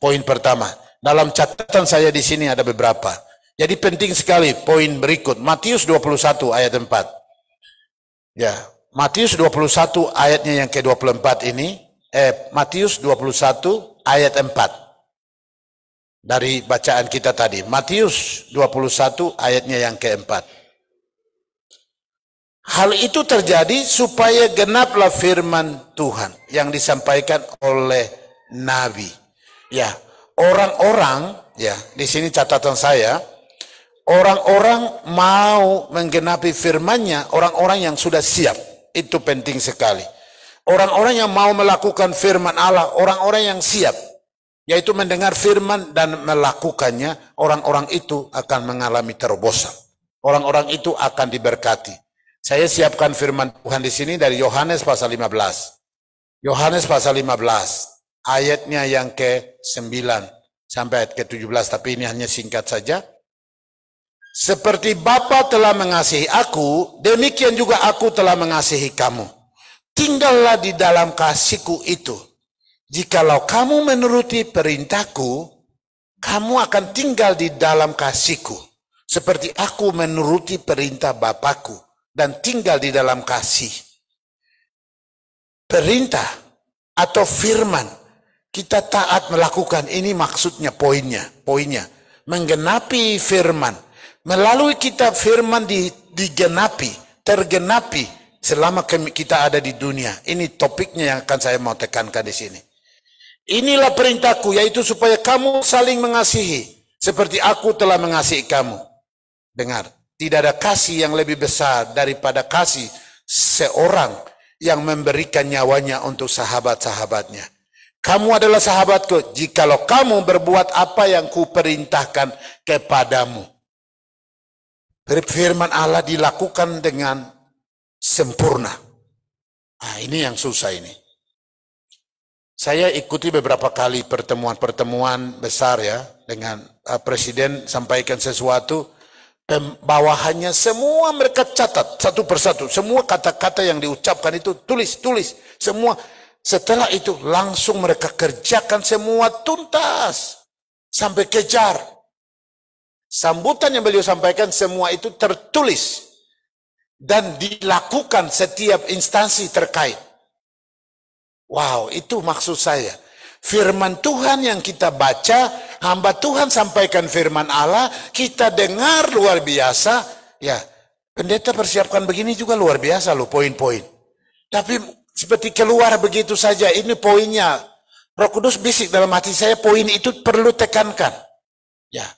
poin pertama. Dalam catatan saya di sini ada beberapa. Jadi penting sekali poin berikut. Matius 21 ayat 4. Ya, Matius 21 ayatnya yang ke-24 ini, Matius 21 ayat 4. Dari bacaan kita tadi, Matius 21 ayatnya yang keempat. Hal itu terjadi supaya genaplah firman Tuhan yang disampaikan oleh Nabi. Ya, orang-orang, ya, di sini catatan saya, orang-orang mau menggenapi firman-Nya, orang-orang yang sudah siap. Itu penting sekali. Orang-orang yang mau melakukan firman Allah, orang-orang yang siap, yaitu mendengar firman dan melakukannya, orang-orang itu akan mengalami terobosan. Orang-orang itu akan diberkati. Saya siapkan firman Tuhan di sini dari Yohanes pasal 15. Yohanes pasal 15, ayatnya yang ke-9 sampai ayat ke-17, tapi ini hanya singkat saja. Seperti Bapa telah mengasihi aku, demikian juga aku telah mengasihi kamu. Tinggallah di dalam kasihku itu. Jikalau kamu menuruti perintahku, kamu akan tinggal di dalam kasihku. Seperti aku menuruti perintah Bapakku dan tinggal di dalam kasih. Perintah atau firman, kita taat melakukan, ini maksudnya poinnya. Menggenapi firman. Melalui kita firman digenapi, tergenapi selama kita ada di dunia. Ini topiknya yang akan saya mau tekankan di sini. Inilah perintahku, yaitu supaya kamu saling mengasihi seperti aku telah mengasihi kamu. Dengar, tidak ada kasih yang lebih besar daripada kasih seorang yang memberikan nyawanya untuk sahabat-sahabatnya. Kamu adalah sahabatku jikalau kamu berbuat apa yang kuperintahkan kepadamu. Firman Allah dilakukan dengan sempurna. Nah, ini yang susah ini. Saya ikuti beberapa kali pertemuan-pertemuan besar ya, dengan presiden sampaikan sesuatu, bawahannya semua mereka catat satu persatu, semua kata-kata yang diucapkan itu tulis semua. Setelah itu langsung mereka kerjakan semua tuntas sampai kejar. Sambutan yang beliau sampaikan semua itu tertulis dan dilakukan setiap instansi terkait. Wow, itu maksud saya. Firman Tuhan yang kita baca, hamba Tuhan sampaikan firman Allah, kita dengar luar biasa. Ya, pendeta persiapkan begini juga luar biasa loh poin-poin. Tapi seperti keluar begitu saja, ini poinnya. Roh Kudus bisik dalam hati saya, poin itu perlu tekankan. Ya,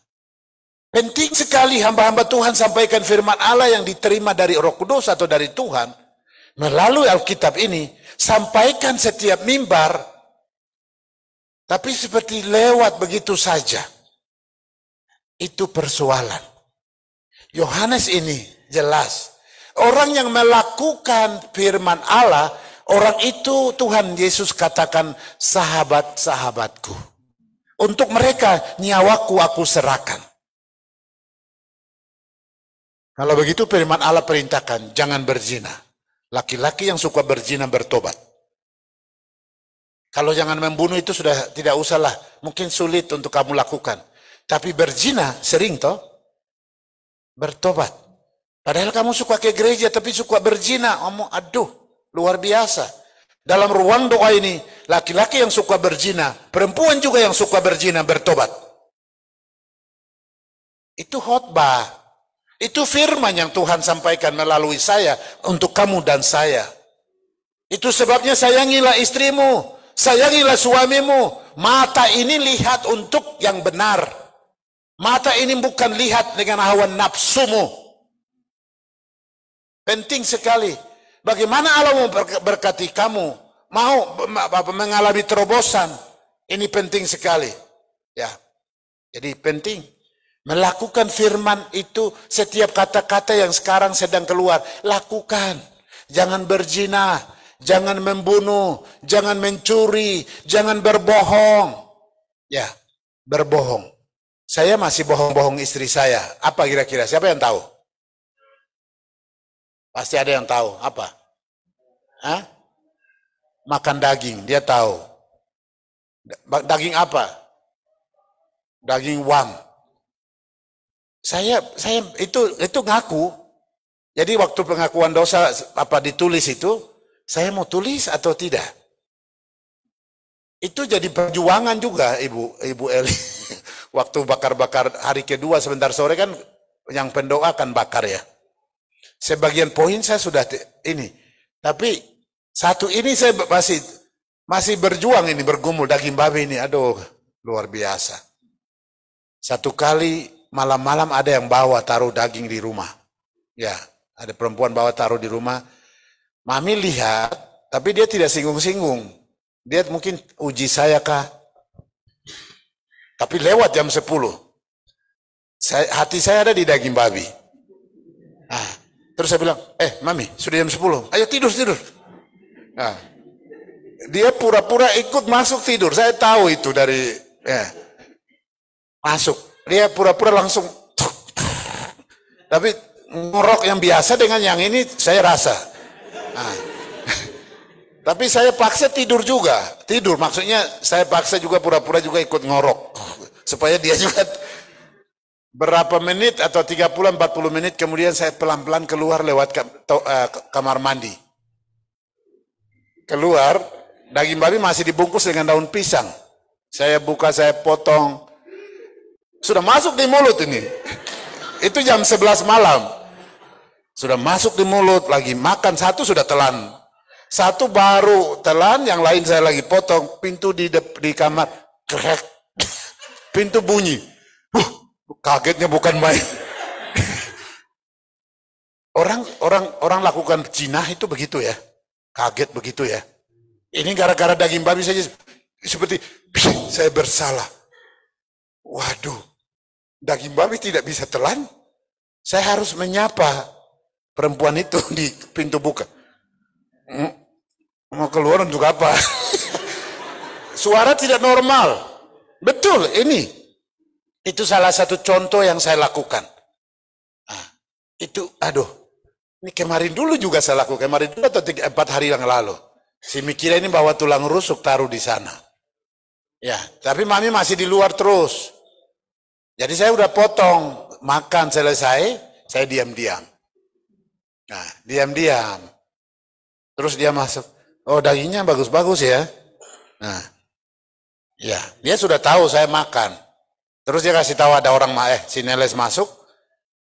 penting sekali hamba-hamba Tuhan sampaikan firman Allah yang diterima dari Roh Kudus atau dari Tuhan. Melalui Alkitab ini, sampaikan setiap mimbar, tapi seperti lewat begitu saja. Itu persoalan. Yohanes ini jelas. Orang yang melakukan firman Allah, orang itu Tuhan Yesus katakan sahabat-sahabatku. Untuk mereka nyawaku aku serahkan. Kalau begitu firman Allah perintahkan, jangan berzina. Laki-laki yang suka berzina bertobat. Kalau jangan membunuh itu sudah tidak usahlah. Mungkin sulit untuk kamu lakukan. Tapi berzina sering toh. Bertobat. Padahal kamu suka ke gereja tapi suka berzina. Aduh, luar biasa. Dalam ruang doa ini, laki-laki yang suka berzina, perempuan juga yang suka berzina bertobat. Itu khotbah. Itu firman yang Tuhan sampaikan melalui saya untuk kamu dan saya. Itu sebabnya sayangilah istrimu, sayangilah suamimu. Mata ini lihat untuk yang benar. Mata ini bukan lihat dengan hawa nafsumu. Penting sekali. Bagaimana Allah mau berkati kamu, mau mengalami terobosan. Ini penting sekali. Ya. Jadi penting. Melakukan firman itu, setiap kata-kata yang sekarang sedang keluar, lakukan. Jangan berzina, jangan membunuh, jangan mencuri, jangan berbohong. Ya, berbohong. Saya masih bohong-bohong istri saya. Apa kira-kira? Siapa yang tahu? Pasti ada yang tahu. Apa? Hah? Makan daging, dia tahu. Daging apa? daging wam. Saya itu ngaku. Jadi waktu pengakuan dosa apa ditulis itu, saya mau tulis atau tidak? Itu jadi perjuangan juga Ibu Eli. Waktu bakar-bakar hari kedua sebentar sore kan yang pendoa kan bakar ya. Sebagian poin saya sudah ini. Tapi satu ini saya masih berjuang ini, bergumul daging babi ini. Aduh, luar biasa. Satu kali malam-malam ada yang bawa taruh daging di rumah. Ya, ada perempuan bawa taruh di rumah. Mami lihat, tapi dia tidak singgung-singgung. Dia mungkin uji saya kah? Tapi lewat jam 10. Hati saya ada di daging babi. Nah, terus saya bilang, Mami, sudah jam 10. Ayo tidur. Nah, dia pura-pura ikut masuk tidur. Saya tahu itu dari masuk. Dia pura-pura langsung. Tapi ngorok yang biasa dengan yang ini saya rasa. Nah. Tapi saya paksa tidur juga. Tidur maksudnya saya paksa juga pura-pura juga ikut ngorok. Supaya dia juga berapa menit atau 30-40 menit kemudian saya pelan-pelan keluar lewat kamar mandi. Keluar, daging babi masih dibungkus dengan daun pisang. Saya buka, saya potong. Sudah masuk di mulut ini. Itu jam 11 malam. Sudah masuk di mulut, lagi makan satu sudah telan. Satu baru telan, yang lain saya lagi potong. Pintu di kamar, krek. Pintu bunyi. Kagetnya bukan main. Orang lakukan zina itu begitu ya. Kaget begitu ya. Ini gara-gara daging babi saja seperti saya bersalah. Waduh, daging babi tidak bisa telan. Saya harus menyapa perempuan itu di pintu buka. Mau keluar untuk apa? Suara tidak normal. Betul, ini. Itu salah satu contoh yang saya lakukan. Nah, itu, ini kemarin dulu juga saya lakukan. Kemarin dulu atau 4 hari yang lalu. Si mikirnya ini bawa tulang rusuk taruh di sana. Ya, tapi mami masih di luar terus. Jadi saya udah potong. Makan selesai, saya diam-diam. Nah, diam-diam. Terus dia masuk. Oh, dagingnya bagus-bagus ya. Nah, ya, dia sudah tahu saya makan. Terus dia kasih tahu ada orang si Neles masuk.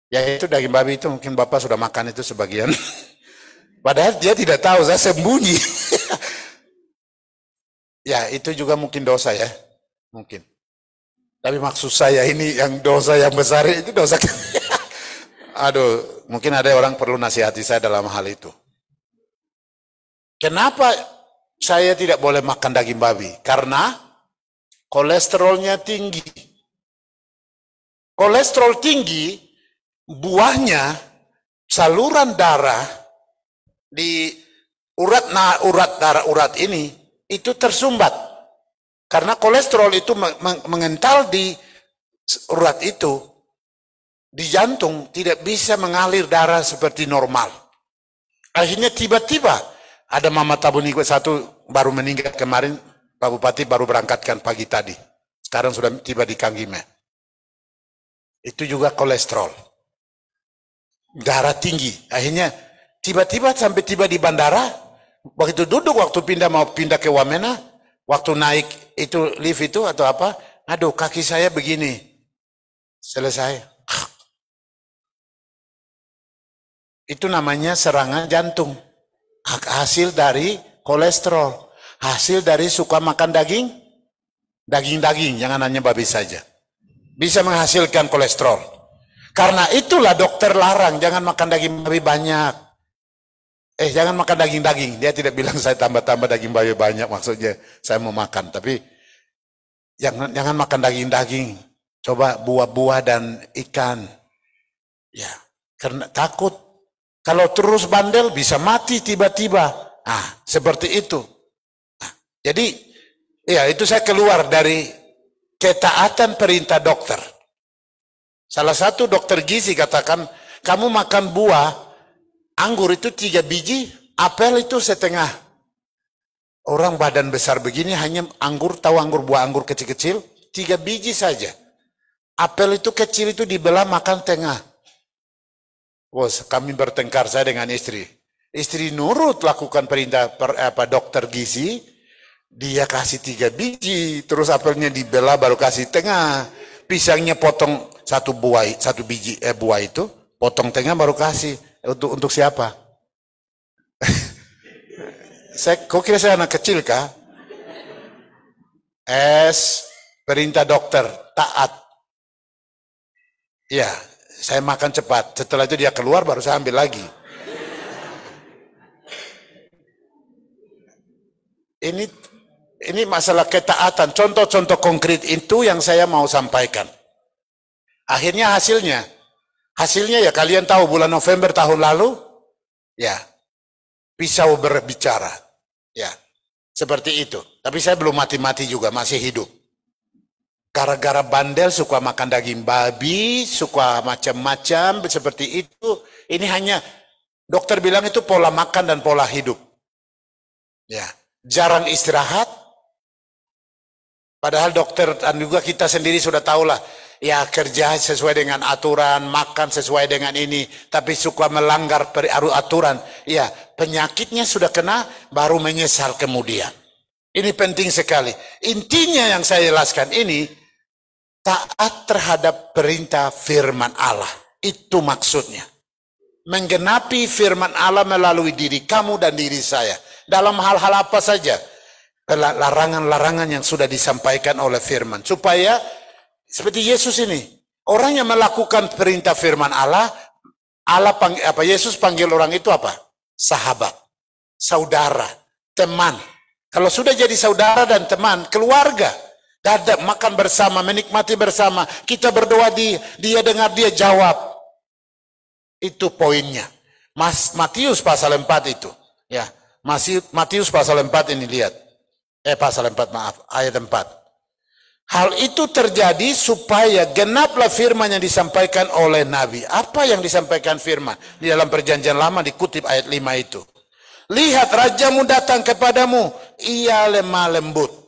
Ya itu daging babi itu mungkin Bapak sudah makan itu sebagian. Padahal dia tidak tahu, saya sembunyi. Ya, itu juga mungkin dosa ya. Mungkin. Tapi maksud saya ini yang dosa yang besar itu dosa. Aduh, mungkin ada orang perlu nasihati saya dalam hal itu. Kenapa saya tidak boleh makan daging babi? Karena kolesterolnya tinggi. Kolesterol tinggi, buahnya saluran darah di urat ini itu tersumbat. Karena kolesterol itu mengental di urat itu, di jantung tidak bisa mengalir darah seperti normal. Akhirnya tiba-tiba ada Mama Tabuni satu baru meninggal kemarin, Pak Bupati baru berangkatkan pagi tadi. Sekarang sudah tiba di Kanggime. Itu juga kolesterol. Darah tinggi. Akhirnya tiba-tiba sampai tiba di bandara, begitu duduk waktu mau pindah ke Wamena, waktu naik itu lift itu atau apa, aduh kaki saya begini. Selesai. Itu namanya serangan jantung. Hasil dari kolesterol, hasil dari suka makan daging, jangan hanya babi saja. Bisa menghasilkan kolesterol. Karena itulah dokter larang, jangan makan daging babi banyak. Jangan makan daging-daging. Dia tidak bilang saya tambah-tambah daging babi banyak, maksudnya saya mau makan. Tapi jangan makan daging-daging. Coba buah-buah dan ikan. Ya, karena takut. Kalau terus bandel bisa mati tiba-tiba. Seperti itu. Jadi, ya itu saya keluar dari ketaatan perintah dokter. Salah satu dokter gizi katakan, kamu makan buah, anggur itu 3 biji, apel itu setengah. Orang badan besar begini hanya anggur, tahu anggur, buah anggur kecil-kecil, 3 biji saja. Apel itu kecil itu dibelah makan tengah. Bos, kami bertengkar saya dengan istri. Istri nurut lakukan perintah dokter gizi, dia kasih 3 biji, terus apelnya dibelah baru kasih tengah. Pisangnya potong satu biji buah itu, potong tengah baru kasih. Untuk siapa? Kok kira saya anak kecil kah? Perintah dokter, taat. Ya, saya makan cepat. Setelah itu dia keluar baru saya ambil lagi. Ini masalah ketaatan. Contoh-contoh konkret itu yang saya mau sampaikan. Akhirnya hasilnya ya kalian tahu bulan November tahun lalu, ya pisau berbicara, ya seperti itu. Tapi saya belum mati-mati juga, masih hidup. Gara-gara bandel suka makan daging babi, suka macam-macam seperti itu. Ini hanya dokter bilang itu pola makan dan pola hidup. Ya, jarang istirahat. Padahal dokter dan juga kita sendiri sudah tahulah, ya kerja sesuai dengan aturan, makan sesuai dengan ini, tapi suka melanggar aturan. Ya, penyakitnya sudah kena, baru menyesal kemudian. Ini penting sekali. Intinya yang saya jelaskan ini, taat terhadap perintah firman Allah. Itu maksudnya. Menggenapi firman Allah melalui diri kamu dan diri saya. Dalam hal-hal apa saja. Larangan-larangan yang sudah disampaikan oleh firman. Supaya seperti Yesus ini. Orang yang melakukan perintah firman Allah, Yesus panggil orang itu apa? Sahabat, saudara, teman. Kalau sudah jadi saudara dan teman, keluarga. Dadak makan bersama, menikmati bersama. Kita berdoa, dia dengar, dia jawab. Itu poinnya. Matius pasal 4 itu. Ya, Matius pasal 4 ini lihat. Pasal 4 maaf, ayat 4. Hal itu terjadi supaya genaplah firman yang disampaikan oleh Nabi. Apa yang disampaikan firman? Di dalam perjanjian lama dikutip ayat 5 itu. Lihat rajamu datang kepadamu, ia lemah lembut.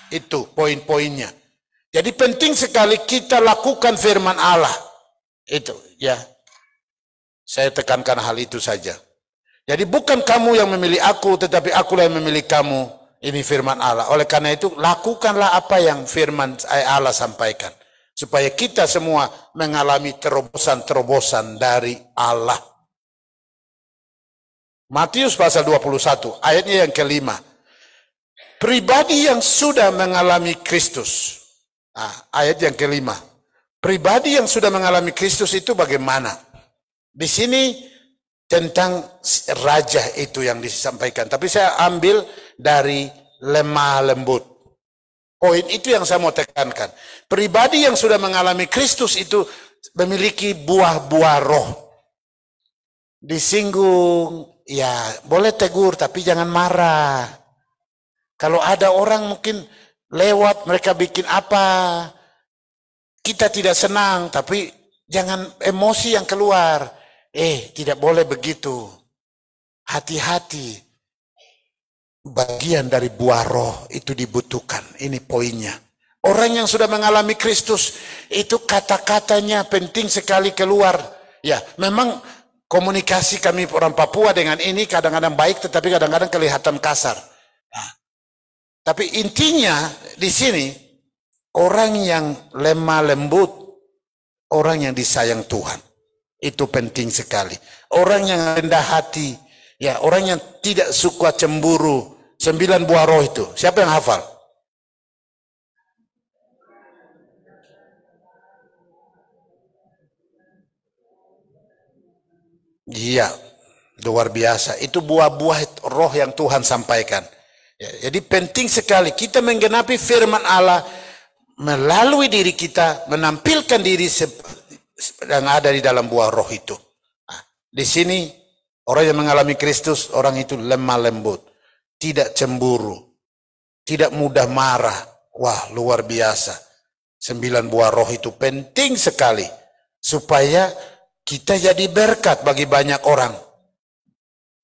Itu poin-poinnya. Jadi penting sekali kita lakukan firman Allah. Itu ya. Saya tekankan hal itu saja. Jadi bukan kamu yang memilih aku, tetapi akulah yang memilih kamu. Ini firman Allah. Oleh karena itu, lakukanlah apa yang firman Allah sampaikan. Supaya kita semua mengalami terobosan-terobosan dari Allah. Matius pasal 21, ayatnya yang kelima. Pribadi yang sudah mengalami Kristus. Ayat yang kelima. Pribadi yang sudah mengalami Kristus itu bagaimana? Di sini tentang raja itu yang disampaikan. Tapi saya ambil dari lemah lembut. Poin itu yang saya mau tekankan. Pribadi yang sudah mengalami Kristus itu memiliki buah-buah roh. Disinggung, ya boleh tegur tapi jangan marah. Kalau ada orang mungkin lewat mereka bikin apa, kita tidak senang, tapi jangan emosi yang keluar. Tidak boleh begitu. Hati-hati. Bagian dari buah roh itu dibutuhkan. Ini poinnya. Orang yang sudah mengalami Kristus itu kata-katanya penting sekali keluar. Ya, memang komunikasi kami orang Papua dengan ini kadang-kadang baik, tetapi kadang-kadang kelihatan kasar. Tapi intinya di sini orang yang lemah lembut, orang yang disayang Tuhan. Itu penting sekali. Orang yang rendah hati, ya orang yang tidak suka cemburu. 9 buah roh itu. Siapa yang hafal? Iya, luar biasa. Itu buah-buah roh yang Tuhan sampaikan. Ya, jadi penting sekali kita menggenapi firman Allah melalui diri kita, menampilkan diri yang ada di dalam buah roh itu. Di sini orang yang mengalami Kristus, orang itu lemah lembut, tidak cemburu, tidak mudah marah. Wah, luar biasa. 9 buah roh itu penting sekali supaya kita jadi berkat bagi banyak orang.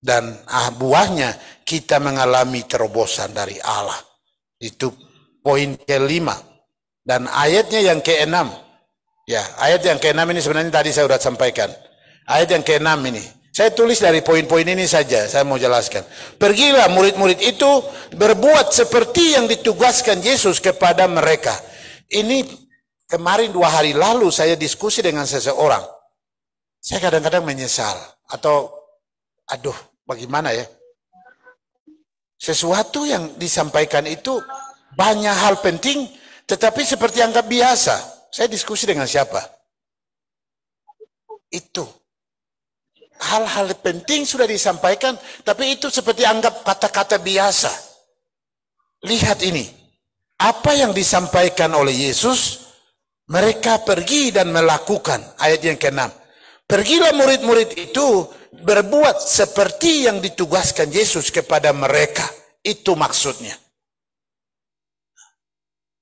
Dan buahnya kita mengalami terobosan dari Allah. Itu poin kelima. Dan ayatnya yang ke-6, ya ayat yang ke-6 ini sebenarnya tadi saya sudah sampaikan. Ayat yang ke-6 ini, saya tulis dari poin-poin ini saja, saya mau jelaskan. Pergilah murid-murid itu berbuat seperti yang ditugaskan Yesus kepada mereka. Ini kemarin 2 hari lalu saya diskusi dengan seseorang. Saya kadang-kadang menyesal atau aduh bagaimana ya. Sesuatu yang disampaikan itu banyak hal penting tetapi seperti anggap biasa. Saya diskusi dengan siapa? Itu. Hal-hal penting sudah disampaikan, tapi itu seperti anggap kata-kata biasa. Lihat ini, apa yang disampaikan oleh Yesus, mereka pergi dan melakukan. Ayat yang ke-6. Pergilah murid-murid itu berbuat seperti yang ditugaskan Yesus kepada mereka. Itu maksudnya.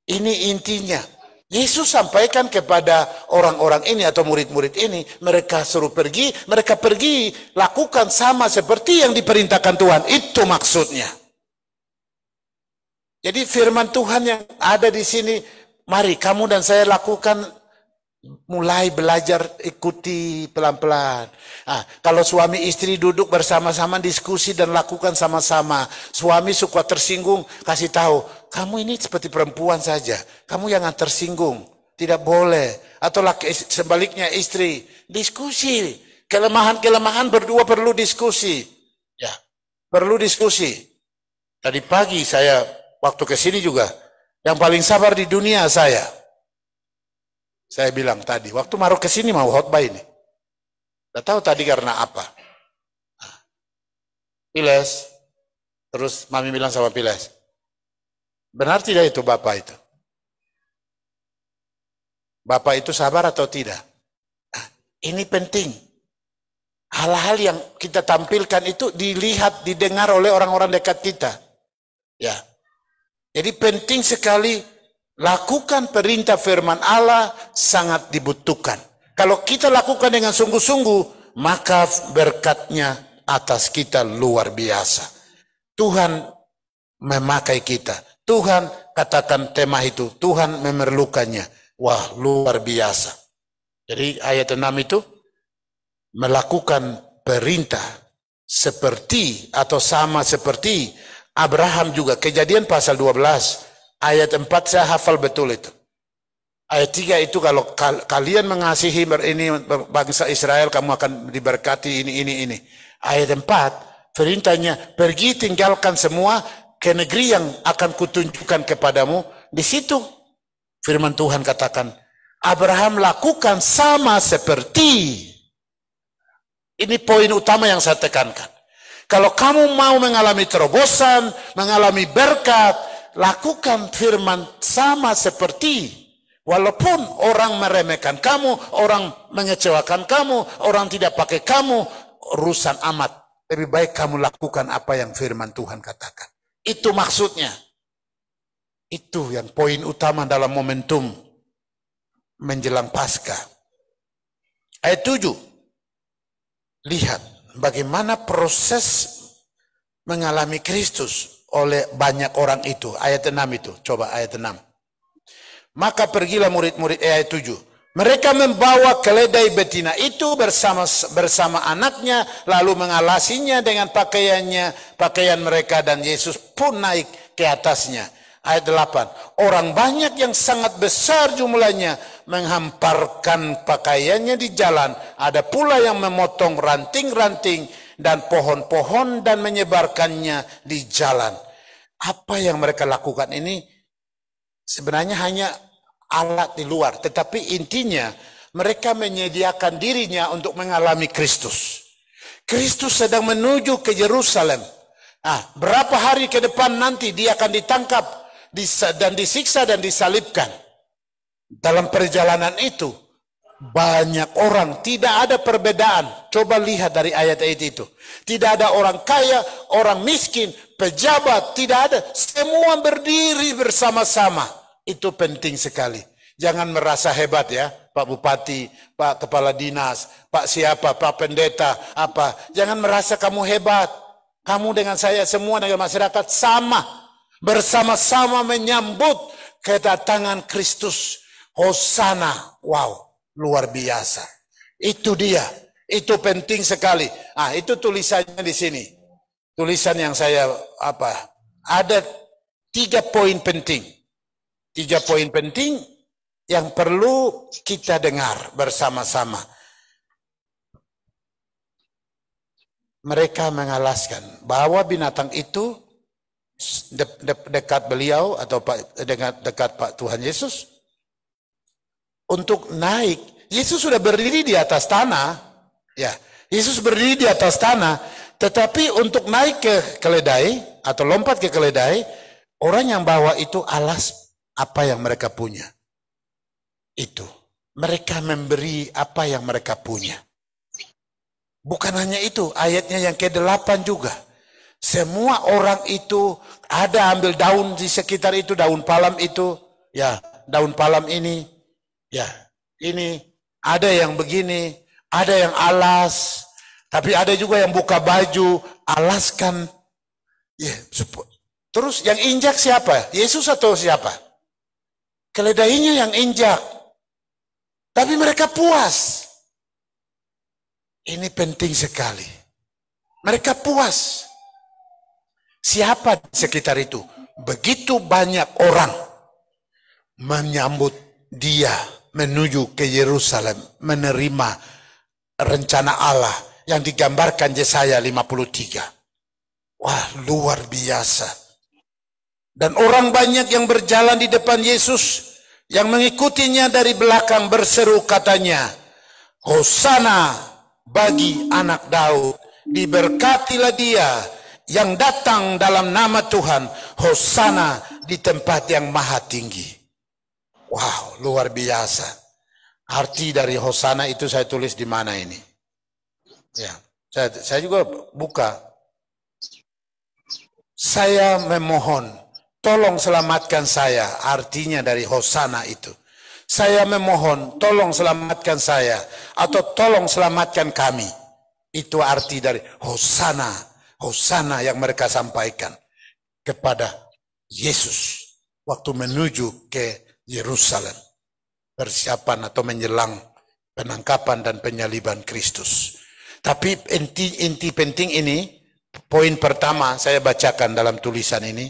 Ini intinya. Yesus sampaikan kepada orang-orang ini atau murid-murid ini, mereka suruh pergi, mereka pergi, lakukan sama seperti yang diperintahkan Tuhan. Itu maksudnya. Jadi firman Tuhan yang ada di sini, mari kamu dan saya lakukan, mulai belajar ikuti pelan-pelan. Kalau suami istri duduk bersama-sama diskusi dan lakukan sama-sama. Suami suka tersinggung, kasih tahu, kamu ini seperti perempuan saja. Kamu jangan tersinggung, tidak boleh. Atau sebaliknya istri, diskusi. Kelemahan-kelemahan berdua perlu diskusi. Ya, perlu diskusi. Tadi pagi saya waktu ke sini juga, yang paling sabar di dunia saya. Saya bilang tadi, waktu Maruk ke sini mau khotbah ini. Tidak tahu tadi karena apa. Piles, terus Mami bilang sama Piles, benar tidak itu Bapak itu? Bapak itu sabar atau tidak? Ini penting. Hal-hal yang kita tampilkan itu dilihat, didengar oleh orang-orang dekat kita. Ya. Jadi penting sekali lakukan perintah firman Allah sangat dibutuhkan. Kalau kita lakukan dengan sungguh-sungguh, maka berkatnya atas kita luar biasa. Tuhan memakai kita. Tuhan katakan tema itu, Tuhan memerlukannya. Wah, luar biasa. Jadi ayat 6 itu melakukan perintah seperti atau sama seperti Abraham juga. Kejadian pasal 12 ayat 4 saya hafal betul itu. Ayat 3 itu kalau kalian mengasihi ini bangsa Israel, kamu akan diberkati ini. Ayat 4 perintahnya, pergi tinggalkan semua ke negeri yang akan kutunjukkan kepadamu. Di situ firman Tuhan katakan, Abraham lakukan sama seperti. Ini poin utama yang saya tekankan. Kalau kamu mau mengalami terobosan, mengalami berkat, lakukan firman sama seperti. Walaupun orang meremehkan kamu, orang mengecewakan kamu, orang tidak pakai kamu, urusan amat. Lebih baik kamu lakukan apa yang firman Tuhan katakan. Itu maksudnya. Itu yang poin utama dalam momentum menjelang Paskah. Ayat 7. Lihat bagaimana proses mengalami Kristus oleh banyak orang itu. Ayat 6 itu. Coba ayat 6. Maka pergilah murid-murid, ayat 7. Mereka membawa keledai betina itu bersama anaknya, lalu mengalasinya dengan pakaian mereka, dan Yesus pun naik ke atasnya. Ayat 8. Orang banyak yang sangat besar jumlahnya menghamparkan pakaiannya di jalan. Ada pula yang memotong ranting-ranting dan pohon-pohon dan menyebarkannya di jalan. Apa yang mereka lakukan ini sebenarnya hanya alat di luar, tetapi intinya mereka menyediakan dirinya untuk mengalami Kristus. Kristus sedang menuju ke Yerusalem. Berapa hari ke depan nanti dia akan ditangkap dan disiksa dan disalibkan. Dalam perjalanan itu banyak orang, tidak ada perbedaan. Coba lihat dari ayat-ayat itu. Tidak ada orang kaya, orang miskin, pejabat, tidak ada. Semua berdiri bersama-sama. Itu penting sekali. Jangan merasa hebat ya, Pak Bupati, Pak Kepala Dinas, Pak siapa, Pak Pendeta, apa. Jangan merasa kamu hebat. Kamu dengan saya semua dengan masyarakat sama. Bersama-sama menyambut kedatangan Kristus. Hosana, wow, luar biasa. Itu dia, itu penting sekali. Itu tulisannya di sini. Tulisan yang saya ada 3 poin penting. 3 poin penting yang perlu kita dengar bersama-sama. Mereka mengalaskan bahwa binatang itu dekat beliau atau dekat Pak Tuhan Yesus. Untuk naik, Yesus sudah berdiri di atas tanah, ya. Yesus berdiri di atas tanah, tetapi untuk naik ke keledai atau lompat ke keledai, orang yang bawa itu alas apa yang mereka punya. Itu mereka memberi apa yang mereka punya. Bukan hanya itu, ayatnya yang ke-8 juga. Semua orang itu ada ambil daun di sekitar itu, daun palem itu, ya, daun palem ini. Ya, ini ada yang begini, ada yang alas, tapi ada juga yang buka baju, alaskan. Ya, terus yang injak siapa? Yesus atau siapa? Keledainya yang injak. Tapi mereka puas. Ini penting sekali. Mereka puas. Siapa di sekitar itu? Begitu banyak orang menyambut dia menuju ke Yerusalem, menerima rencana Allah yang digambarkan Yesaya 53. Wah, luar biasa. Dan orang banyak yang berjalan di depan Yesus, yang mengikutinya dari belakang berseru katanya, Hosana bagi anak Daud, diberkatilah dia yang datang dalam nama Tuhan, Hosana di tempat yang maha tinggi. Wow, luar biasa. Arti dari Hosana itu saya tulis di mana ini? Ya, saya juga buka. Saya memohon, tolong selamatkan saya. Artinya dari Hosana itu. Saya memohon, tolong selamatkan saya. Atau tolong selamatkan kami. Itu arti dari Hosana. Hosana yang mereka sampaikan kepada Yesus waktu menuju ke Yerusalem, persiapan atau menjelang penangkapan dan penyaliban Kristus. Tapi inti penting ini, poin pertama saya bacakan dalam tulisan ini.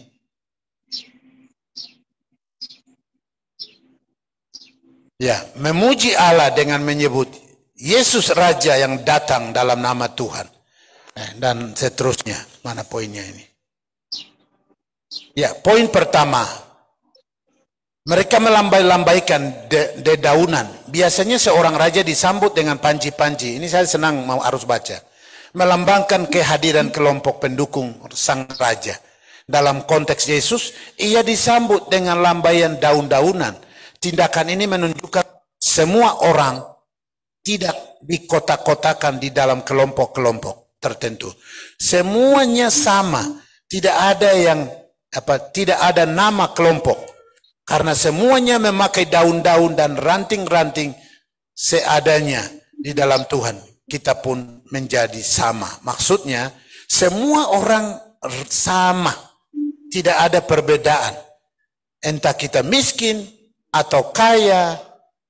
Ya, memuji Allah dengan menyebut Yesus Raja yang datang dalam nama Tuhan. Dan seterusnya, mana poinnya ini? Ya, poin pertama, mereka melambai-lambaikan dedaunan. Biasanya seorang raja disambut dengan panji-panji. Ini saya senang harus baca. Melambangkan kehadiran kelompok pendukung sang raja. Dalam konteks Yesus, ia disambut dengan lambaian daun-daunan. Tindakan ini menunjukkan semua orang tidak dikotak-kotakan di dalam kelompok-kelompok tertentu. Semuanya sama. Tidak ada nama kelompok. Karena semuanya memakai daun-daun dan ranting-ranting seadanya di dalam Tuhan. Kita pun menjadi sama. Maksudnya, semua orang sama. Tidak ada perbedaan. Entah kita miskin atau kaya,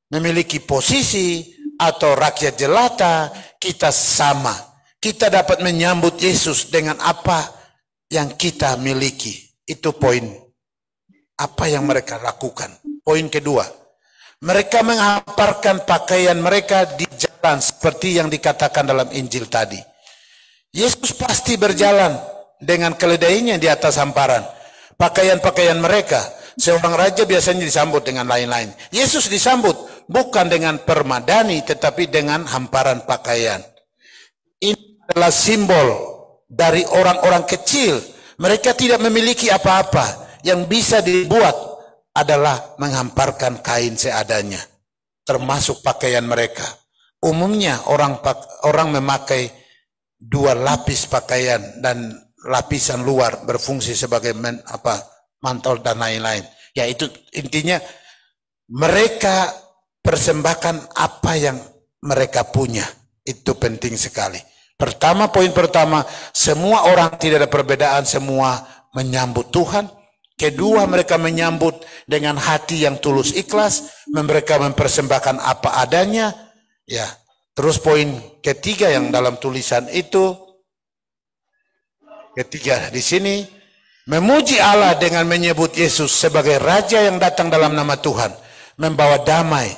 memiliki posisi atau rakyat jelata, kita sama. Kita dapat menyambut Yesus dengan apa yang kita miliki. Itu poin. Apa yang mereka lakukan. Poin kedua, mereka menghamparkan pakaian mereka di jalan seperti yang dikatakan dalam Injil tadi. Yesus pasti berjalan dengan keledainya di atas hamparan. Pakaian-pakaian mereka, seorang raja biasanya disambut dengan lain-lain. Yesus disambut bukan dengan permadani tetapi dengan hamparan pakaian. Ini adalah simbol dari orang-orang kecil. Mereka tidak memiliki apa-apa. Yang bisa dibuat adalah menghamparkan kain seadanya, termasuk pakaian mereka. Umumnya orang memakai 2 lapis pakaian dan lapisan luar berfungsi sebagai mantel dan lain-lain. Ya, itu intinya mereka persembahkan apa yang mereka punya. Itu penting sekali. Poin pertama, semua orang tidak ada perbedaan, semua menyambut Tuhan. Kedua, mereka menyambut dengan hati yang tulus ikhlas, mereka mempersembahkan apa adanya. Ya. Terus poin ketiga yang dalam tulisan itu, ketiga di sini, memuji Allah dengan menyebut Yesus sebagai Raja yang datang dalam nama Tuhan, membawa damai.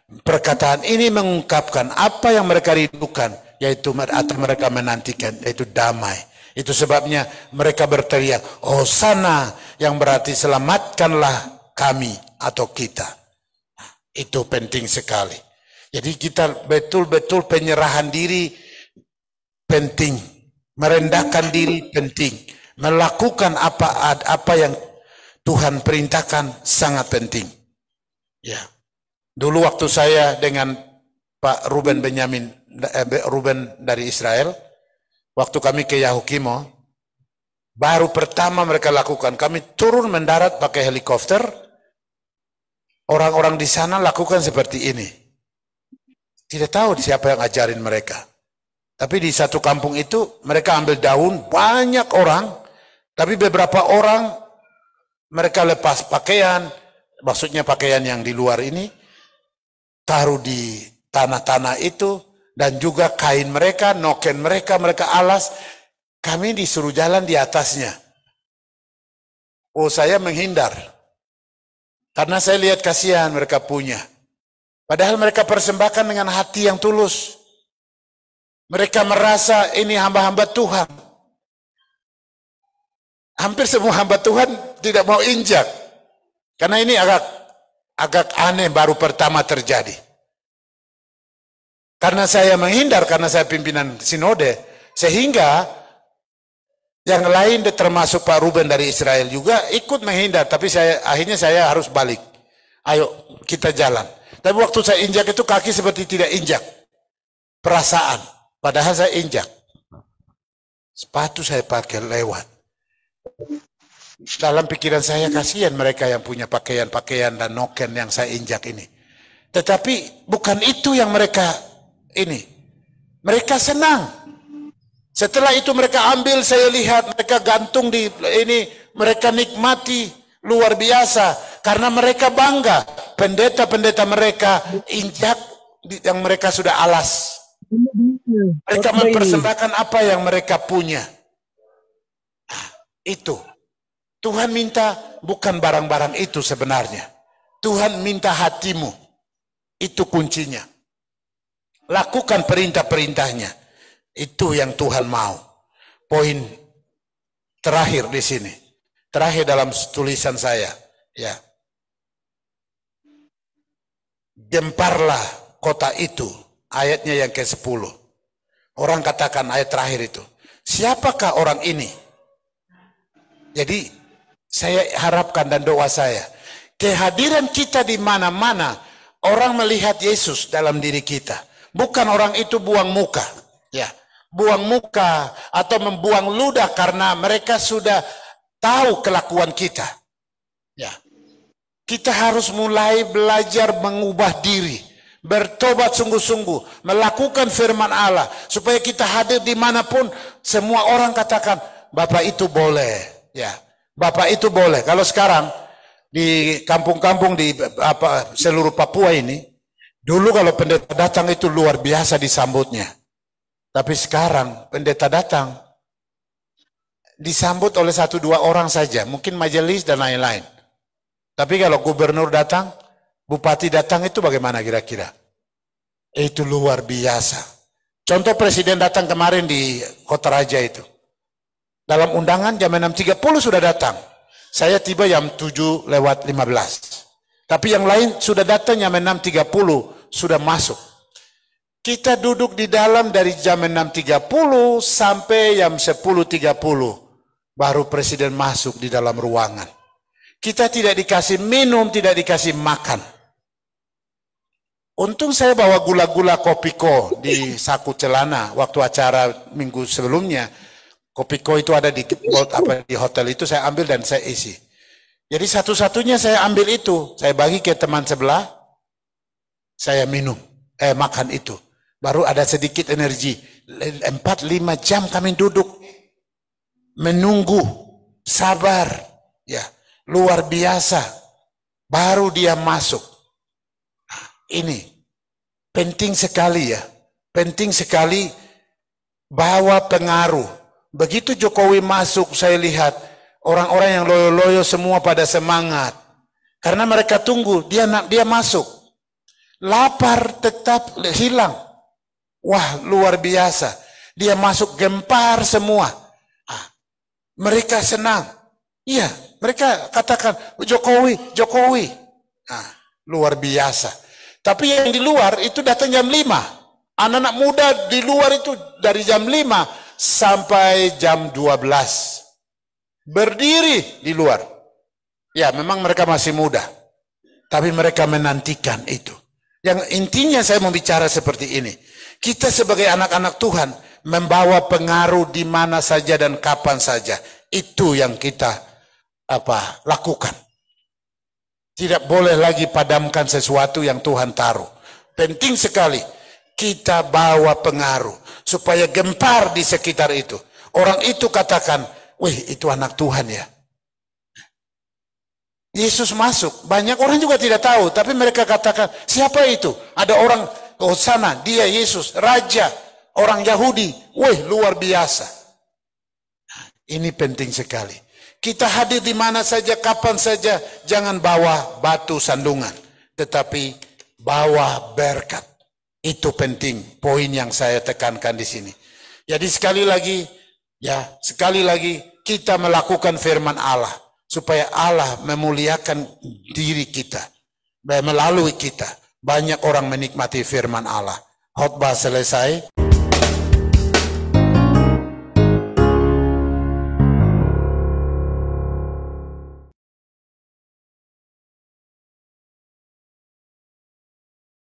Perkataan ini mengungkapkan apa yang mereka rindukan, yaitu atau mereka menantikan, yaitu damai. Itu sebabnya mereka berteriak, Hosana, yang berarti selamatkanlah kami atau kita. Itu penting sekali. Jadi kita betul-betul penyerahan diri penting, merendahkan diri penting, melakukan apa yang Tuhan perintahkan sangat penting. Ya. Dulu waktu saya dengan Pak Ruben dari Israel, waktu kami ke Yahukimo, baru pertama mereka lakukan, kami turun mendarat pakai helikopter, orang-orang di sana lakukan seperti ini. Tidak tahu siapa yang ajarin mereka. Tapi di satu kampung itu mereka ambil daun, banyak orang, tapi beberapa orang mereka lepas pakaian, maksudnya pakaian yang di luar ini, taruh di tanah-tanah itu, dan juga kain mereka, noken mereka alas, kami disuruh jalan di atasnya. Oh, saya menghindar, karena saya lihat kasihan mereka punya. Padahal mereka persembahkan dengan hati yang tulus. Mereka merasa ini hamba-hamba Tuhan. Hampir semua hamba Tuhan tidak mau injak. Karena ini agak aneh, baru pertama terjadi. Karena saya menghindar, karena saya pimpinan sinode, sehingga yang lain termasuk Pak Ruben dari Israel juga ikut menghindar, tapi akhirnya saya harus balik. Ayo kita jalan. Tapi waktu saya injak itu kaki seperti tidak injak. Perasaan, padahal saya injak. Sepatu saya pakai lewat. Dalam pikiran saya, kasihan mereka yang punya pakaian-pakaian dan noken yang saya injak ini. Tetapi bukan itu yang mereka ini. Mereka senang. Setelah itu mereka ambil, saya lihat mereka gantung di ini, mereka nikmati luar biasa karena mereka bangga. Pendeta-pendeta mereka injak yang mereka sudah alas. Mereka mempersembahkan apa yang mereka punya. Itu. Tuhan minta bukan barang-barang itu sebenarnya. Tuhan minta hatimu. Itu kuncinya. Lakukan perintah-perintahnya. Itu yang Tuhan mau. Poin terakhir di sini. Terakhir dalam tulisan saya. Ya. Gemparlah kota itu. Ayatnya yang ke-10. Orang katakan ayat terakhir itu. Siapakah orang ini? Jadi saya harapkan dan doa saya, kehadiran kita di mana-mana, orang melihat Yesus dalam diri kita. Bukan orang itu buang muka, ya, buang muka atau membuang ludah karena mereka sudah tahu kelakuan kita. Ya, kita harus mulai belajar mengubah diri, bertobat sungguh-sungguh, melakukan firman Allah, supaya kita hadir dimanapun, semua orang katakan, Bapak itu boleh, ya. Bapak itu boleh. Kalau sekarang di kampung-kampung di seluruh Papua ini, dulu kalau pendeta datang itu luar biasa disambutnya. Tapi sekarang pendeta datang disambut oleh 1-2 orang saja, mungkin majelis dan lain-lain. Tapi kalau gubernur datang, bupati datang, itu bagaimana kira-kira? Itu luar biasa. Contoh presiden datang kemarin di Kota Raja itu. Dalam undangan jam 6.30 sudah datang. Saya tiba jam 7:15. Tapi yang lain sudah datang jam 6.30 sudah masuk. Kita duduk di dalam dari jam 6.30 sampai jam 10.30. Baru presiden masuk di dalam ruangan. Kita tidak dikasih minum, tidak dikasih makan. Untung saya bawa gula-gula Kopiko di saku celana waktu acara minggu sebelumnya. Kopiko itu ada di hotel itu, saya ambil dan saya isi. Jadi satu-satunya saya ambil itu, saya bagi ke teman sebelah, saya minum, makan itu. Baru ada sedikit energi. 4-5 jam kami duduk, menunggu, sabar. Ya, luar biasa. Baru dia masuk. Ini penting sekali ya. Penting sekali bawa pengaruh. Begitu Jokowi masuk, saya lihat orang-orang yang loyo-loyo semua pada semangat. Karena mereka tunggu, dia masuk. Lapar tetap hilang. Wah, luar biasa. Dia masuk, gempar semua. Mereka senang. Iya, mereka katakan, Jokowi, Jokowi. Luar biasa. Tapi yang di luar itu datang jam 5. Anak-anak muda di luar itu dari jam 5 sampai jam 12. Berdiri di luar. Ya, memang mereka masih muda. Tapi mereka menantikan itu. Yang intinya saya mau bicara seperti ini. Kita sebagai anak-anak Tuhan membawa pengaruh di mana saja dan kapan saja. Itu yang kita lakukan. Tidak boleh lagi padamkan sesuatu yang Tuhan taruh. Penting sekali kita bawa pengaruh supaya gempar di sekitar itu. Orang itu katakan, wih, itu anak Tuhan ya. Yesus masuk, banyak orang juga tidak tahu, tapi mereka katakan, siapa itu? Ada orang, oh sana, dia Yesus, Raja, orang Yahudi. Wih, luar biasa. Ini penting sekali. Kita hadir di mana saja, kapan saja, jangan bawa batu sandungan, tetapi bawa berkat. Itu penting, poin yang saya tekankan di sini. Jadi sekali lagi kita melakukan firman Allah supaya Allah memuliakan diri kita. Melalui kita banyak orang menikmati firman Allah. Khotbah selesai.